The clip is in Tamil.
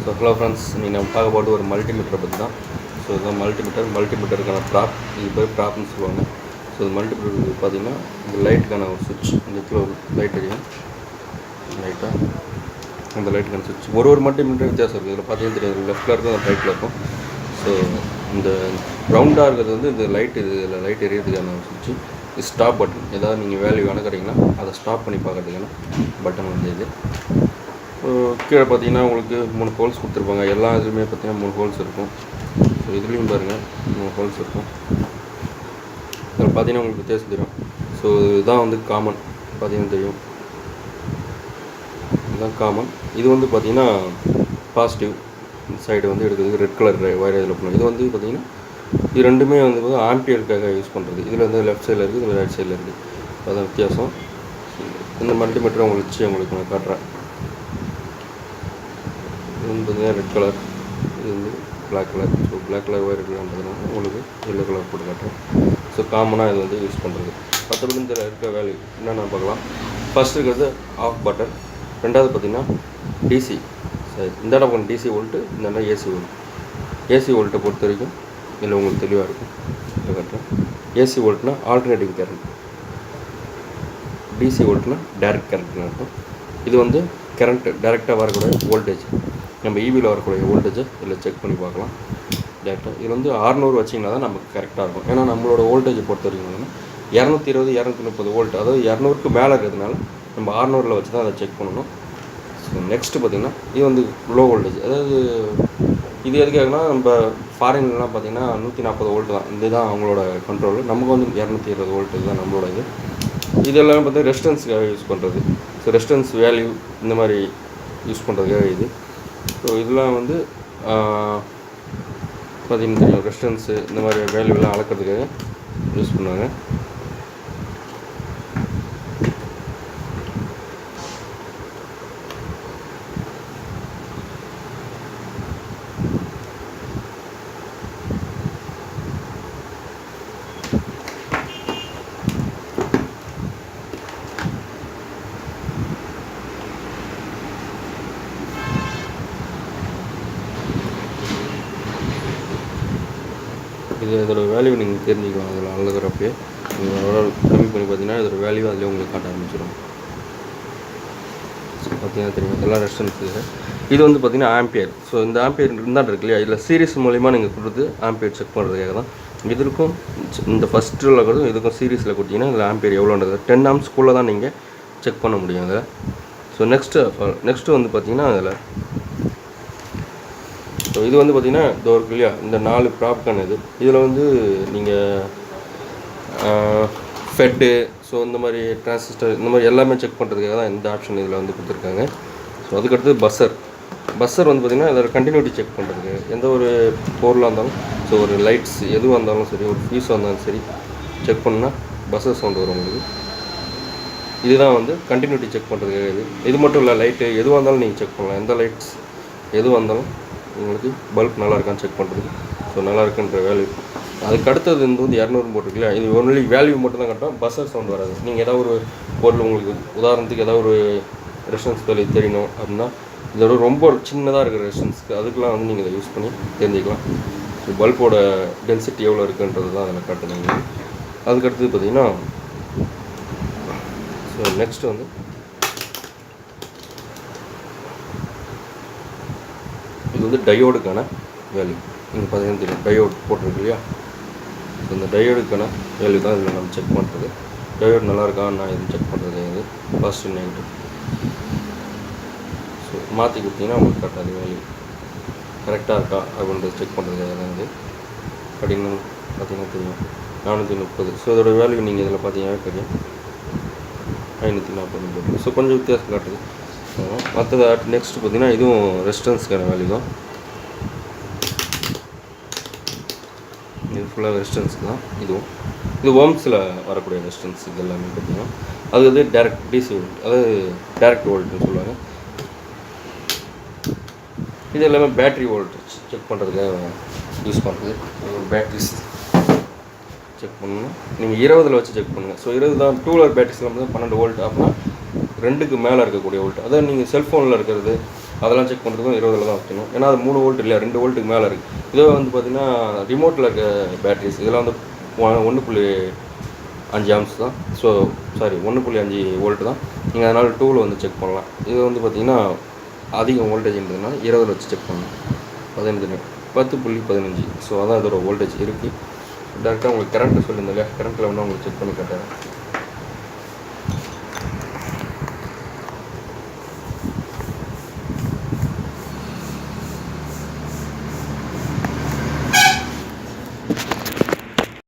ஸோ ஹலோ ஃப்ரெண்ட்ஸ், நீங்கள் நம்ம பார்க்க போகிறது ஒரு மல்டிமீட்டரை பற்றி தான். ஸோ இதுதான் மல்டிமீட்டருக்கான ப்ராப், இது பேர் ப்ராப்னு சொல்லுவாங்க. ஸோ இது மல்டிமீட்டருக்கு பார்த்தீங்கன்னா இந்த லைட்டுக்கான ஒரு சுவிட்ச், இந்த இடத்துல ஒரு லைட் எரியும் லைட்டாக, அந்த லைட்டுக்கான சுவிட்ச். ஒரு மல்டிமீட்டர் வித்தியாசம் இருக்குது. இதில் பார்த்தீங்கன்னா தெரியும், லெஃப்ட்டில் இருக்கும், அந்த ரைட்டில் இருக்கும். ஸோ இந்த ரவுண்டாக இருக்கிறது வந்து இந்த லைட், இதில் லைட் எரியறதுக்கான சுவிட்சு. இது ஸ்டாப் பட்டன், ஏதாவது நீங்கள் வேல்யூ அணுக்கிறீங்கன்னா அதை ஸ்டாப் பண்ணி பார்க்கறதுக்கான பட்டன் வந்து இது. கீழே பார்த்தீங்கன்னா உங்களுக்கு 3 ஹோல்ஸ் கொடுத்துருப்பாங்க. எல்லா இதுலேயுமே பார்த்தீங்கன்னா 3 ஹோல்ஸ் இருக்கும். ஸோ இதுலேயும் பாருங்கள் 3 ஹோல்ஸ் இருக்கும். அதில் பார்த்தீங்கன்னா உங்களுக்கு வித்தியாசம் தெரியும். ஸோ இதுதான் வந்து காமன், பார்த்தீங்கன்னா தெரியும், இதுதான் காமன். இது வந்து பார்த்தீங்கன்னா பாசிட்டிவ் சைடு வந்து எடுக்கிறதுக்கு ரெட் கலர் வயர் இதில் பண்ணும். இது வந்து பார்த்தீங்கன்னா இது ரெண்டுமே வந்து ஆம்பியருக்காக யூஸ் பண்ணுறது. இதில் வந்து லெஃப்ட் சைடில் இருக்குது, இதில் ரைட் சைடில் இருக்குது. அதுதான் வித்தியாசம். இந்த மல்டிமீட்டரை உங்களுக்கு நான் காட்டுறேன். இது வந்து பார்த்தீங்கன்னா ரெட் கலர், இது வந்து black colour. So black colour wire எடுக்கலான்றதுனால உங்களுக்கு எல்லோ கலர் போட்டு காட்டுறேன். ஸோ காமனாக இது வந்து யூஸ் பண்ணுறது. மற்றபடி இதில் இருக்க வேல்யூ என்னென்ன பார்க்கலாம். ஃபஸ்ட் இருக்கிறது ஆஃப் பட்டன், ரெண்டாவது பார்த்திங்கன்னா டிசி. சரி, இந்த இடம் டிசி வோல்ட்டு, இந்த இடம் ஏசி வோல்ட். ஏசி வோல்ட்டை பொறுத்த வரைக்கும் இதில் உங்களுக்கு தெளிவாக இருக்கும். இதில் காட்டுறேன். ஏசி வோல்ட்னா ஆல்டர்னேட்டிங் கரண்ட், டிசி வோல்ட்னா டைரக்ட் கரண்ட்னு இருக்கும். இது வந்து கரண்ட்டு டைரெக்டாக வரக்கூடிய வோல்டேஜ், நம்ம ஈவியில் வரக்கூடிய வோல்டேஜை இதில் செக் பண்ணி பார்க்கலாம் டேரெக்டாக. இதில் வந்து 600 வச்சிங்கன்னா தான் நமக்கு கரெக்டாக இருக்கும். ஏன்னா நம்மளோட வோல்டேஜை பொறுத்த வரைக்கும் 220 230 வோல்ட், அதாவது 200க்கு மேலே இருக்கிறதுனால நம்ம 600ல் வச்சு தான் அதை செக் பண்ணணும். ஸோ நெக்ஸ்ட்டு பார்த்திங்கன்னா இது வந்து லோ வோல்டேஜ், அதாவது இது எதுக்காகனா நம்ம ஃபாரின்லாம் பார்த்திங்கன்னா 140 வோல்ட் தான், இதுதான் அவங்களோட கண்ட்ரோல். நமக்கு வந்து 220 வோல்ட் இதுதான் நம்மளோட இது. இதெல்லாம் பார்த்தீங்கன்னா ரெசிஸ்டன்ஸுக்காக யூஸ் பண்ணுறது. ஸோ ரெசிஸ்டன்ஸ் வேல்யூ இந்த மாதிரி யூஸ் பண்ணுறதுக்காக இது. ஸோ இதெல்லாம் வந்து பார்த்திங்கன்னா தெரியும், ரெசிஸ்டன்ஸு இந்த மாதிரி வேல்யூலாம் அளக்கிறதுக்காக யூஸ் பண்ணுவாங்க. இதோட வேல்யூ நீங்கள் தெரிஞ்சுக்கலாம். அதில் அழுகிறப்பே நீங்கள் கம்மி பண்ணி பார்த்தீங்கன்னா இதோட வேல்யூ அதிலே உங்களுக்கு காட்ட ஆரம்பிச்சிடும். ஸோ பார்த்தீங்கன்னா தெரியும் எல்லா ரெசிஸ்டன்ஸு. இது வந்து பார்த்திங்கன்னா ஆம்பியர். ஸோ இந்த ஆம்பியர் இருந்தால் இருக்கு இல்லையா, இதில் சீரிஸ் மூலிமா நீங்கள் கொடுத்து ஆம்பியர் செக் பண்ணுறதுக்காக தான். இதற்கும் இந்த ஃபஸ்ட்டில் இருக்கிறதும் இதுக்கும் சீரீஸில் கொடுத்தீங்கன்னா இதில் ஆம்பியர் எவ்வளோன்றது 10 ஆம்ஸ்க்குள்ளே தான் நீங்கள் செக் பண்ண முடியும் அதில். ஸோ நெக்ஸ்ட்டு வந்து பார்த்திங்கன்னா அதில் ஸோ இது வந்து பார்த்திங்கன்னா இதோ இருக்கு இல்லையா, இந்த 4 ப்ராப்கான இது. இதில் வந்து நீங்கள் ஃபெட்டு, ஸோ இந்த மாதிரி டிரான்சிஸ்டர், இந்த மாதிரி எல்லாமே செக் பண்ணுறதுக்காக தான் இந்த ஆப்ஷன் இதில் வந்து கொடுத்துருக்காங்க. ஸோ அதுக்கடுத்து பஸ்ஸர் வந்து பார்த்திங்கன்னா அதோட கண்டினியூட்டி செக் பண்ணுறதுக்கு, எந்த ஒரு பொருளாக இருந்தாலும், ஸோ ஒரு லைட்ஸ் எதுவாக இருந்தாலும் சரி, ஒரு ஃபியூஸாக இருந்தாலும் சரி, செக் பண்ணால் பஸ்ஸர் சவுண்டு வரும் உங்களுக்கு. இதுதான் வந்து கண்டினியூட்டி செக் பண்ணுறதுக்காக இது மட்டும் இல்லை, லைட்டு எதுவாக இருந்தாலும் நீங்கள் செக் பண்ணலாம். எந்த லைட்ஸ் எதுவாக இருந்தாலும் உங்களுக்கு பல்ப் நல்லா இருக்கான்னு செக் பண்ணுறது. ஸோ நல்லா இருக்குன்ற வேல்யூ. அதுக்கு அடுத்தது வந்து 200 போட்டிருக்குல்லையா, இது ஒன்லி வேல்யூ மட்டும் தான் கரெக்டாக, பஸ்ஸர் சவுண்ட் வராது. நீங்கள் ஏதாவது ஒரு பொருள், உங்களுக்கு உதாரணத்துக்கு ஏதாவது ஒரு ரெசிஸ்டன்ஸ் வேல்யூ தெரியணும் அப்படின்னா, இதோட ரொம்ப சின்னதாக இருக்கிற ரெசிஸ்டன்ஸ்க்கு அதுக்கெலாம் வந்து நீங்கள் இதை யூஸ் பண்ணி தெரிஞ்சுக்கலாம். ஸோ பல்போட டென்சிட்டி எவ்வளோ இருக்குன்றது தான் அதில் காட்டுறீங்க. அதுக்கடுத்தது பார்த்திங்கன்னா ஸோ நெக்ஸ்ட்டு வந்து இது வந்து டயோடுக்கான வேல்யூ. நீங்கள் பார்த்தீங்கன்னா தெரியும், டயோடு போட்டிருக்கு இல்லையா, இந்த டயோடுக்கான வேல்யூ தான் இதில் நம்ம செக் பண்ணுறது. டயோடு நல்லா இருக்கா நான் இது செக் பண்ணுறது இது பாசிட்டிவ் நெகட்டிவ். ஸோ மாற்றி கொடுத்தீங்கன்னா உங்களுக்கு கரெக்டாக வேல்யூ கரெக்டாக இருக்கா அப்படின்றது செக் பண்ணுறதுக்காக தான் இது. அப்படின்னு பார்த்தீங்கன்னா தெரியும் 430. ஸோ இதோட வேல்யூ நீங்கள் இதில் பார்த்தீங்கன்னா தெரியும் 540 போட்டு. ஸோ கொஞ்சம் வித்தியாசம் காட்டுது. மற்றது நெக்ஸ்ட்டு பார்த்திங்கன்னா இதுவும் ரெசிஸ்டன்ஸுக்கான வேல்யூ தான். இது ஃபுல்லாக ரெசிஸ்டன்ஸுக்கு தான். இது ஓம்ஸில் வரக்கூடிய ரெசிஸ்டன்ஸ். இது எல்லாமே பார்த்திங்கன்னா அது வந்து டேரக்ட் டிசி வோல்ட், அதாவது டேரக்ட் வோல்ட்னு சொல்லுவாங்க. இது எல்லாமே பேட்ரி வோல்ட் செக் பண்ணுறதுக்காக யூஸ் பண்ணுறது. பேட்ரிஸ் செக் பண்ணணும். நீங்கள் 20ல் வச்சு செக் பண்ணுங்கள். ஸோ 20 தான். 2 வீலர் பேட்டரிஸ்லாம் வந்து 12 வோல்ட் அப்படின்னா 2க்கு மேலே இருக்கக்கூடிய வோல்ட். அதாவது நீங்கள் செல்ஃபோனில் இருக்கிறது, அதெல்லாம் செக் பண்ணுறதுக்கும் 20 தான் வைக்கணும். ஏன்னா அது 3 வோல்ட் இல்லையா, 2 வோல்ட்டுக்கு மேலே இருக்குது. இதே வந்து பார்த்திங்கன்னா ரிமோட்டில் இருக்க பேட்டரிஸ் இதெல்லாம் வந்து 1.5 ஆம்ஸ் தான். ஸோ சாரி 1.5 வோல்ட் தான். நீங்கள் அதனால் 2வில் வந்து செக் பண்ணலாம். இது வந்து பார்த்திங்கன்னா அதிகம் வோல்டேஜ்ன்றதுனா 20 வச்சு செக் பண்ணணும். 10.15. ஸோ அதான் இதோட வோல்டேஜ் இருக்குது. டேரெக்டாக உங்களுக்கு கரண்ட்டு சொல்லியிருந்தேன் இல்லையா, கரண்ட்டில் வந்து உங்களுக்கு செக் பண்ணி காட்டுறேன்.